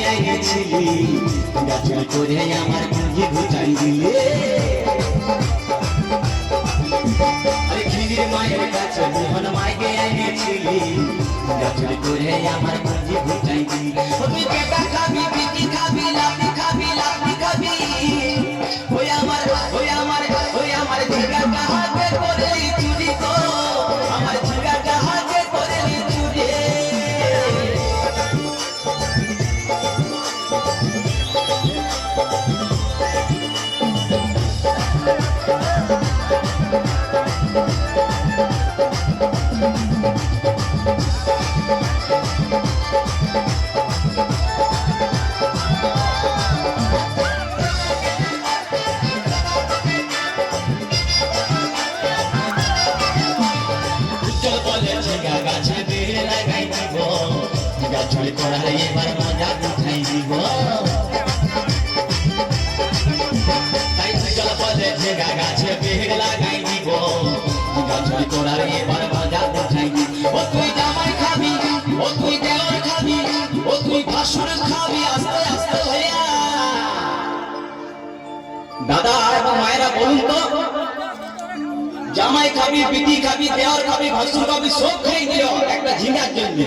এনেছিলি গাছুরি করে আমার পুঁজি ঘুচাই দিলে আরে খিলির মায়ের কাছে মোহন মাইকে এনেছিলি গাছুরি করে আমার পুঁজি ঘুচাই দিলে তুই কেটা খাবি পিটি খাবি লাতি খাবি লাতি খাবি ওই আমার জিগাটা হাতে করে চুরি তো আমার জিগাটা হাতে করে চুরি গাছে বেড়ে লাগাই দিব গাছুরি করার এবার মজা উঠাই দিব তাই চল বলে ঝেগা গাছে বেড়ে লাগাই দিব গাছুরি করার এবার মজা উঠাই দিব ও তুই জামাই খাবি ও তুই দেওয়ার খাবি ও তুই ভাসুর খাবি আস্তে আস্তে হইয়া দাদা এবং মায়েরা বলুন তো জামাই খাবি পিটি খাবি দেওয়ার খাবি ভাসুর খাবি সব খাই দিও একটা ঝিঙ্গার জন্য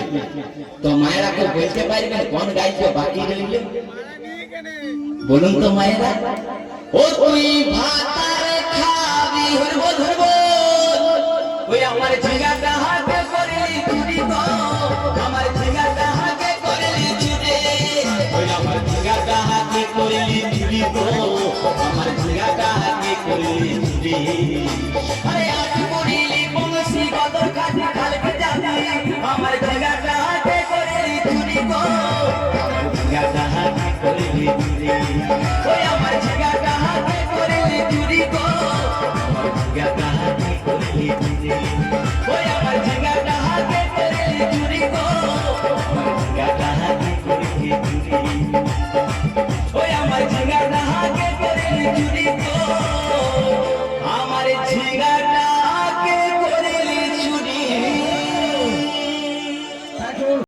তো মায়েরা কেউ বলতে পারবেন কোন গাইকে বাকি রইল বলুন তো মায়েরা ও তুই ভাতার খাবি হরবো ধরবো ওই আমার ঝিঙ্গাটা হাতে করলি চুরি গো আমার ঝিঙ্গাটা হাতে করলি চুরি ওই আমার ঝিঙ্গাটা হাতে করলি চুরি গো আমার ঝিঙ্গাটা হাতে করলি চুরি